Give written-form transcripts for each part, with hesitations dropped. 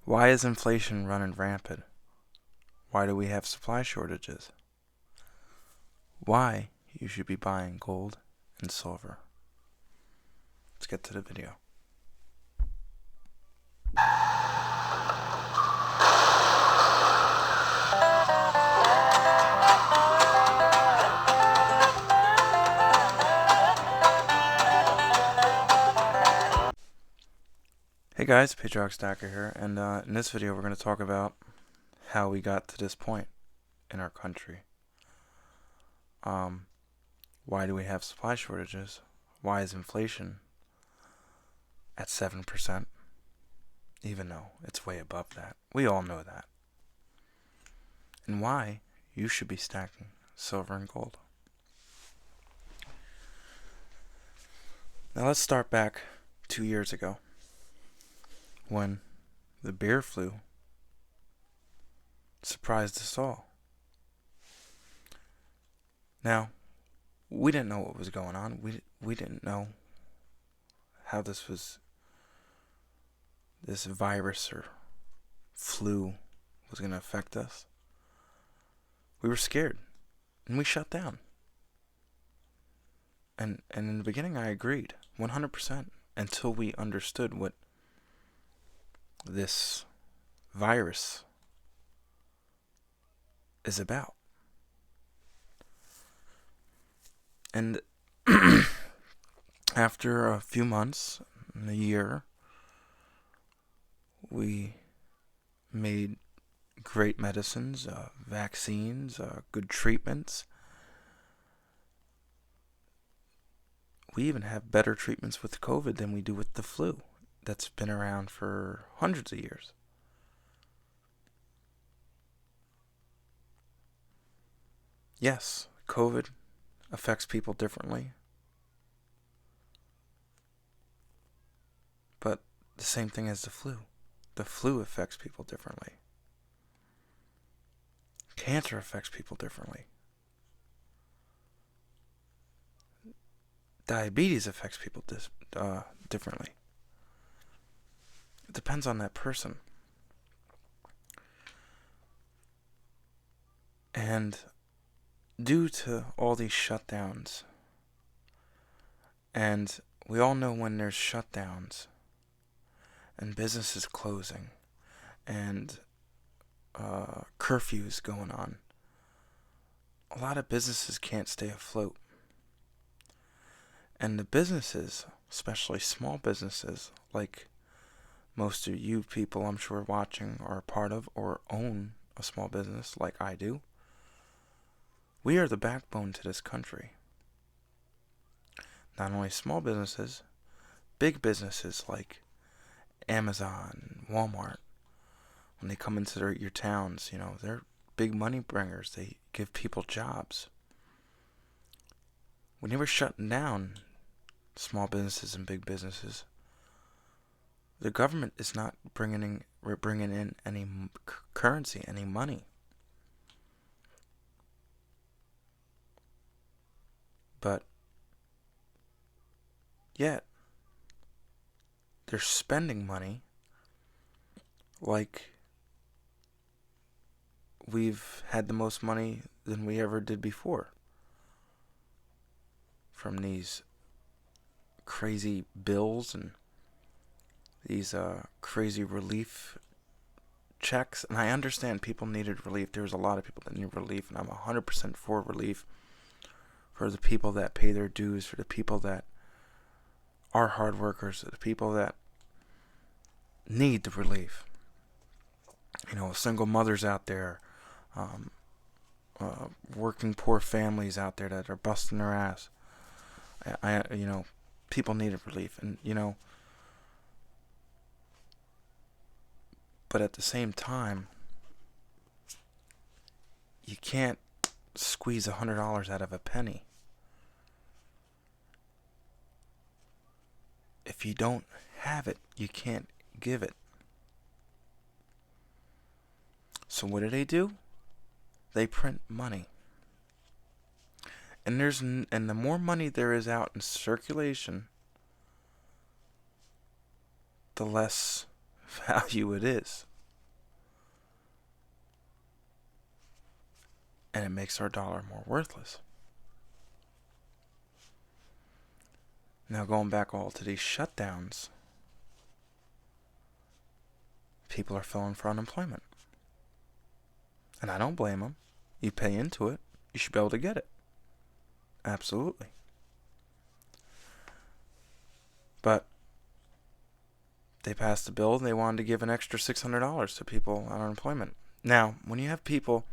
Why is inflation running rampant? Why do we have supply shortages? Why you should be buying gold and silver. Let's get to the video. Hey guys, Patrioticastacker here, and in this video we're going to talk about how we got to this point in our country. Why do we have supply shortages? Why is inflation at 7%? Even though it's way above that. We all know that. And why you should be stacking silver and gold. Now let's start back 2 years ago, when the bear flu surprised us all. Now, we didn't know what was going on. We didn't know how this virus or flu was going to affect us. We were scared, and we shut down. And in the beginning, I agreed 100% until we understood what this virus is about. And after a few months, a year, we made great medicines, vaccines, good treatments. We even have better treatments with COVID than we do with the flu. That's been around for hundreds of years. Yes, COVID affects people differently. But the same thing as the flu. The flu affects people differently. Cancer affects people differently. Diabetes affects people differently. It depends on that person. And due to all these shutdowns, and we all know when there's shutdowns and businesses closing and curfews going on, a lot of businesses can't stay afloat. And the businesses, especially small businesses, like most of you people I'm sure watching are a part of or own a small business like I do, we are the backbone to this country. Not only small businesses, big businesses like Amazon, Walmart, when they come into your towns, they're big money bringers. They give people jobs. When they were shutting down small businesses and big businesses, the government is not bringing in any currency, any money. But yet, they're spending money like we've had the most money than we ever did before from these crazy bills and these crazy relief checks. And I understand people needed relief. There's a lot of people that need relief, and I'm 100% for relief for the people that pay their dues, for the people that are hard workers, for the people that need the relief. Single mothers out there, working poor families out there that are busting their ass. People needed relief, and but at the same time, you can't squeeze $100 out of a penny. If you don't have it, you can't give it. So what do? They print money. And the more money there is out in circulation, the less value it is. and it makes our dollar more worthless. Now going back all to these shutdowns, people are filing for unemployment. And I don't blame them. You pay into it, you should be able to get it. Absolutely. But they passed a bill and they wanted to give an extra $600 to people on unemployment. Now, when you have people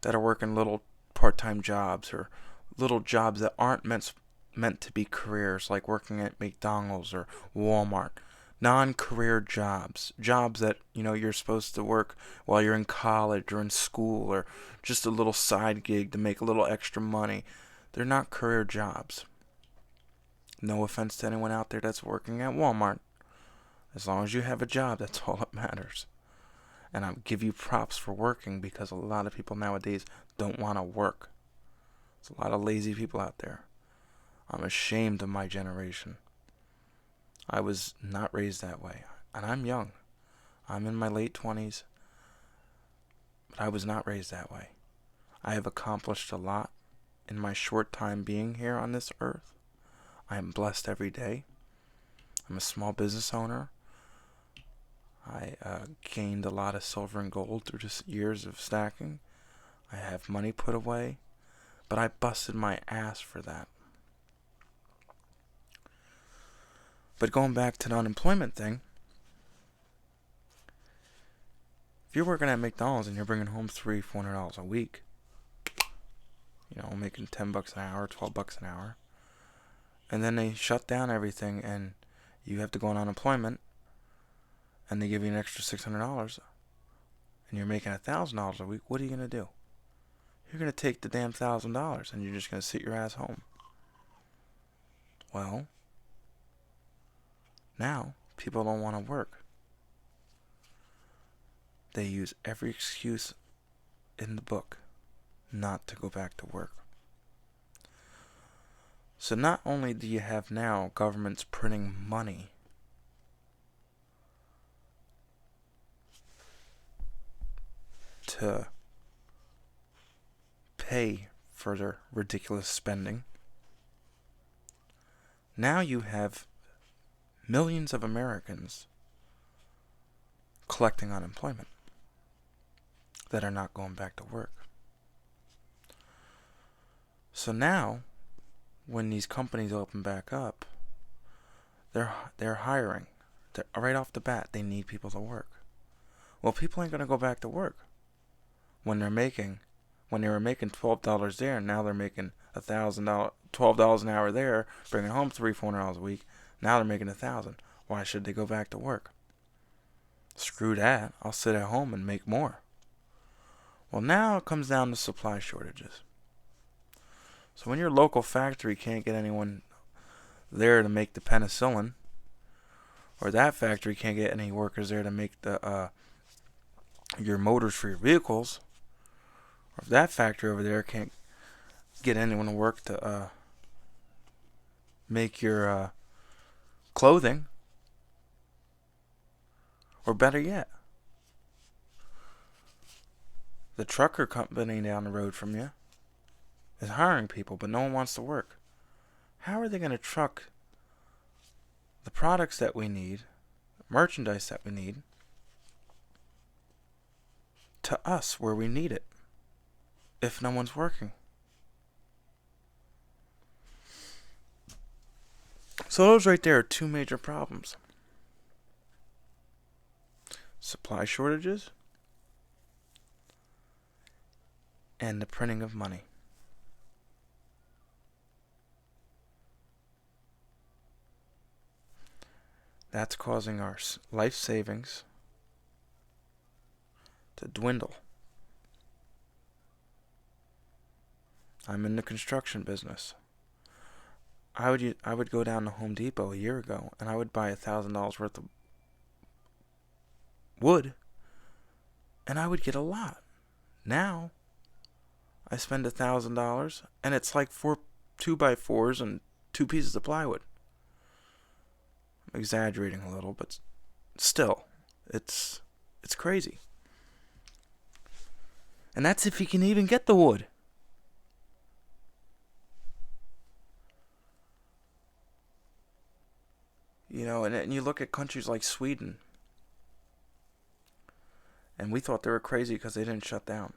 that are working little part-time jobs or little jobs that aren't meant to be careers, like working at McDonald's or Walmart, non-career jobs that you're supposed to work while you're in college or in school, or just a little side gig to make a little extra money. They're not career jobs. No offense to anyone out there that's working at Walmart. As long as you have a job, that's all that matters. And I'll give you props for working, because a lot of people nowadays don't want to work. There's a lot of lazy people out there. I'm ashamed of my generation. I was not raised that way. And I'm young. I'm in my late 20s. But I was not raised that way. I have accomplished a lot in my short time being here on this earth. I am blessed every day. I'm a small business owner. I gained a lot of silver and gold through just years of stacking. I have money put away. But I busted my ass for that. But going back to the unemployment thing, if you're working at McDonald's and you're bringing home $300-$400 a week, making $10 an hour, $12 an hour, and then they shut down everything and you have to go on unemployment, and they give you an extra $600, and you're making $1,000 a week, what are you going to do? You're going to take the damn $1,000 and you're just going to sit your ass home. Well, now people don't want to work. They use every excuse in the book not to go back to work. So not only do you have now governments printing money to pay for their ridiculous spending, now you have millions of Americans collecting unemployment that are not going back to work. So now, when these companies open back up, they're hiring. Right off the bat, they need people to work. Well, people ain't gonna go back to work when they were making $12 there, and now they're making $1,000, $12 an hour there, bringing home $300-$400 a week. Now they're making $1,000. Why should they go back to work? Screw that. I'll sit at home and make more. Well, now it comes down to supply shortages. So when your local factory can't get anyone there to make the penicillin, or that factory can't get any workers there to make your motors for your vehicles, or if that factory over there can't get anyone to work to make your clothing, or better yet, the trucker company down the road from you is hiring people, but no one wants to work. How are they going to truck the products that we need, merchandise that we need, to us where we need it, if no one's working? So those right there are two major problems. Supply shortages and the printing of money. That's causing our life savings to dwindle. I'm in the construction business. I would go down to Home Depot a year ago and I would buy $1,000 worth of wood, and I would get a lot. Now I spend $1,000 and it's like 4 2x4s and 2 pieces of plywood. I'm exaggerating a little, but still, it's crazy. And that's if he can even get the wood. And you look at countries like Sweden, and we thought they were crazy because they didn't shut down.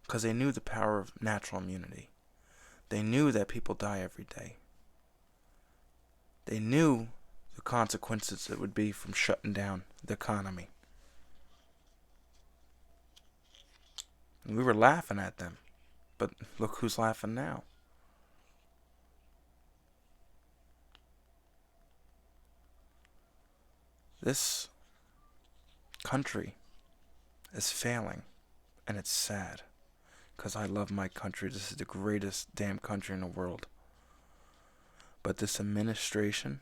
Because they knew the power of natural immunity. They knew that people die every day. They knew the consequences it would be from shutting down the economy. And we were laughing at them. But look who's laughing now. This country is failing, and it's sad, because I love my country. This is the greatest damn country in the world. But this administration,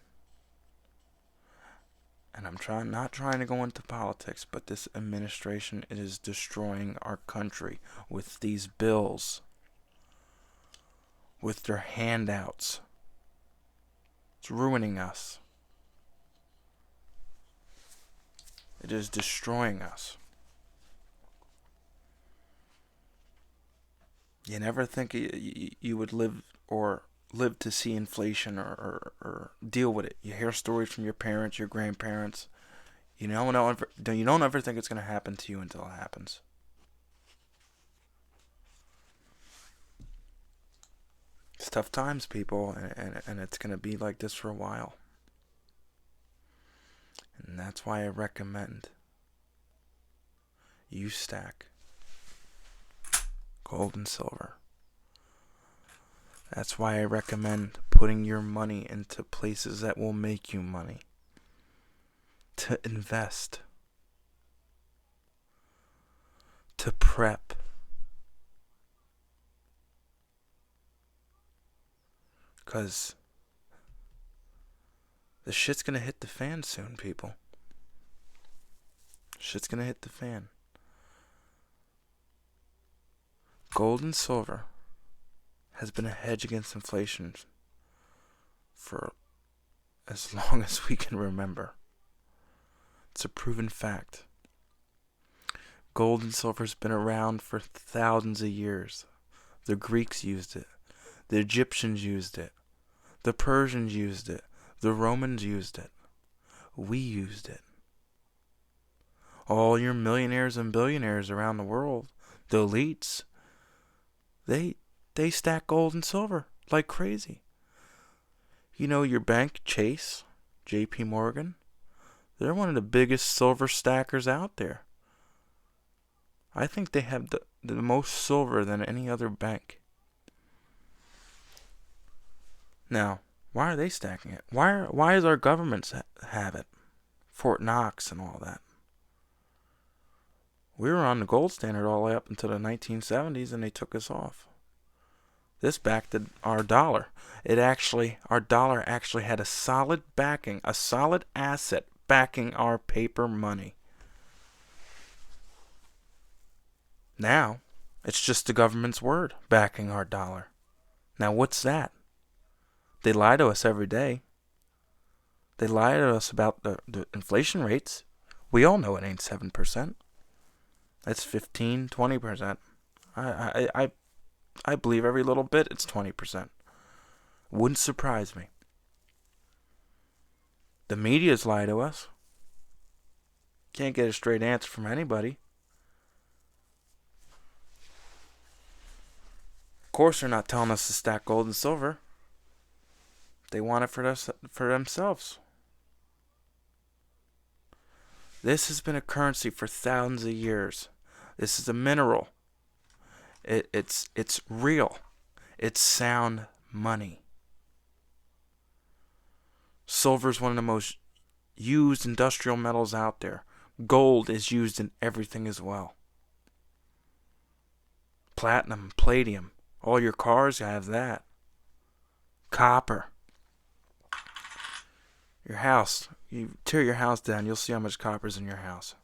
and I'm not trying to go into politics, but this administration, it is destroying our country with these bills, with their handouts. It's ruining us. It is destroying us. You never think you would live to see inflation or deal with it. You hear stories from your parents, your grandparents. You don't ever think it's going to happen to you until it happens. It's tough times, people, and it's going to be like this for a while. And that's why I recommend you stack gold and silver. That's why I recommend putting your money into places that will make you money. To invest. To prep. Because the shit's gonna hit the fan soon, people. Shit's gonna hit the fan. Gold and silver has been a hedge against inflation for as long as we can remember. It's a proven fact. Gold and silver has been around for thousands of years. The Greeks used it. The Egyptians used it. The Persians used it. The Romans used it. We used it. All your millionaires and billionaires around the world, the elites, they stack gold and silver like crazy. Your bank, Chase, J.P. Morgan, they're one of the biggest silver stackers out there. I think they have the most silver than any other bank. Now, why are they stacking it? Why does our government have it? Fort Knox and all that. We were on the gold standard all the way up until the 1970s, and they took us off. This backed our dollar. Our dollar actually had a solid backing, a solid asset backing our paper money. Now, it's just the government's word backing our dollar. Now, what's that? They lie to us every day. They lie to us about the inflation rates. We all know it ain't 7%. It's 15, 20%. I believe every little bit it's 20%. Wouldn't surprise me. The media's lie to us. Can't get a straight answer from anybody. Of course they're not telling us to stack gold and silver. They want it for themselves. This has been a currency for thousands of years. This is a mineral. It's real. It's sound money. Silver is one of the most used industrial metals out there. Gold is used in everything as well. Platinum, palladium. All your cars have that. Copper. Your house. You tear your house down, you'll see how much copper is in your house.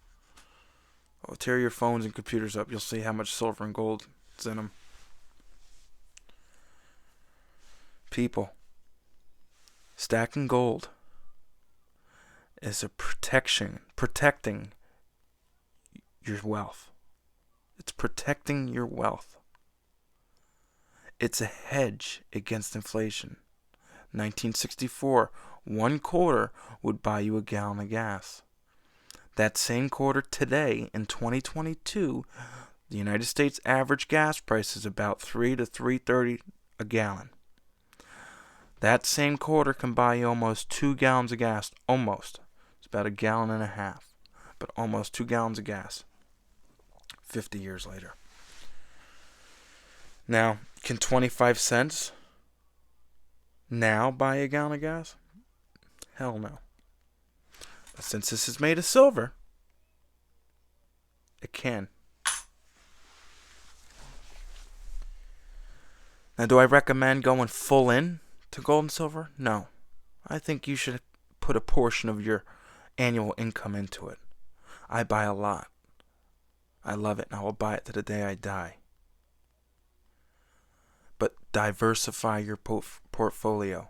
Oh, tear your phones and computers up, you'll see how much silver and gold is in them. People, stacking gold is protecting your wealth. It's protecting your wealth. It's a hedge against inflation. 1964, 1 quarter would buy you a gallon of gas. That same quarter today, in 2022, the United States average gas price is about $3 to $3.30 a gallon. That same quarter can buy you almost 2 gallons of gas. Almost. It's about a gallon and a half. But almost 2 gallons of gas. 50 years later. Now, can 25 cents now buy a gallon of gas? Hell no. But since this is made of silver, it can. Now, do I recommend going full in to gold and silver? No. I think you should put a portion of your annual income into it. I buy a lot. I love it, and I will buy it to the day I die. But diversify your portfolio.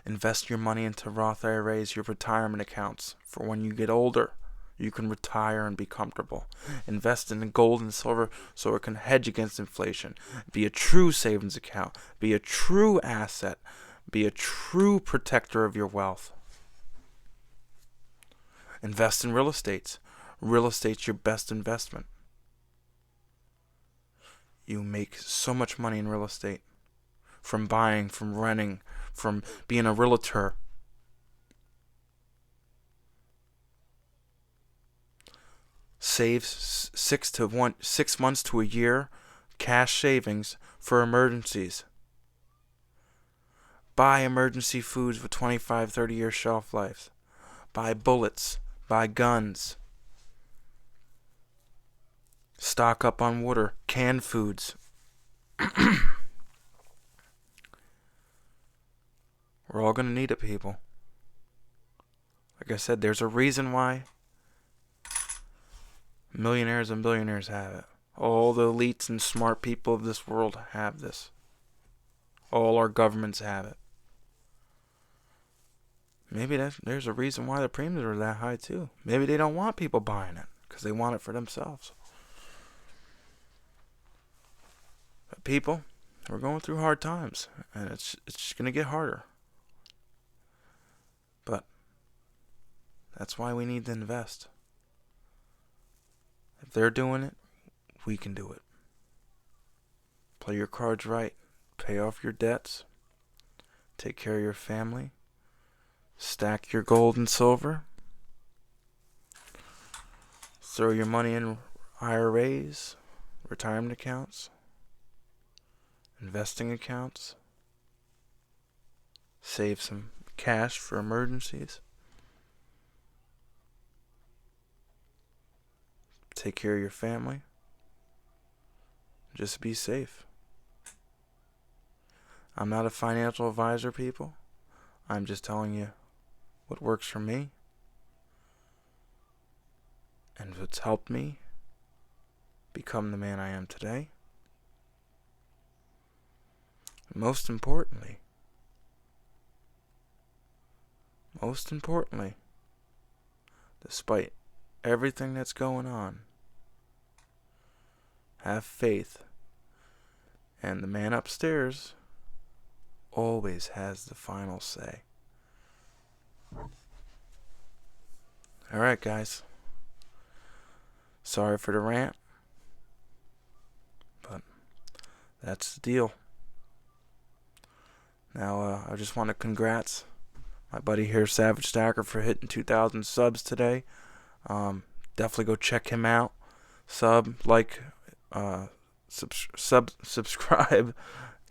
Invest your money into Roth IRAs, your retirement accounts, for when you get older, you can retire and be comfortable. Invest in gold and silver so it can hedge against inflation. Be a true savings account. Be a true asset. Be a true protector of your wealth. Invest in real estate. Real estate's your best investment. You make so much money in real estate. From buying, from renting, from being a realtor. Save 6 months to a year cash savings for emergencies. Buy emergency foods with 25, 30-year shelf lives. Buy bullets. Buy guns. Stock up on water. Canned foods. We're all going to need it, people. Like I said, there's a reason why millionaires and billionaires have it. All the elites and smart people of this world have this. All our governments have it. Maybe there's a reason why the premiums are that high too. Maybe they don't want people buying it because they want it for themselves. But people, we're going through hard times, and it's just going to get harder. But that's why we need to invest. If they're doing it, we can do it. Play your cards right. Pay off your debts. Take care of your family. Stack your gold and silver. Throw your money in IRAs, retirement accounts, investing accounts. Save some cash for emergencies. Take care of your family. Just be safe. I'm not a financial advisor, people. I'm just telling you what works for me and what's helped me become the man I am today. Most importantly, despite everything that's going on, have faith, and the man upstairs always has the final say. Alright, guys. Sorry for the rant, but that's the deal. Now, I just want to congrats my buddy here, Savage Stacker, for hitting 2,000 subs today. Definitely go check him out. Subscribe,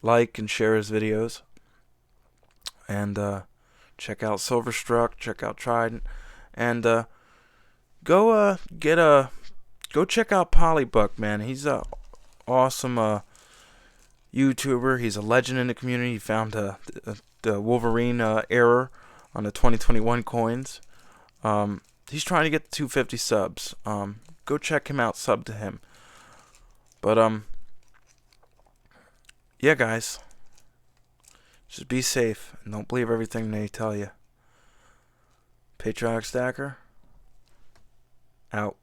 like, and share his videos. And check out Silverstruck, check out Trident, and go check out Polybook, man. He's a awesome YouTuber. He's a legend in the community. He found the Wolverine error on the 2021 coins. He's trying to get to 250 subs. Go check him out. Sub to him. But yeah, guys. Just be safe and don't believe everything they tell you. Patrioticastacker out.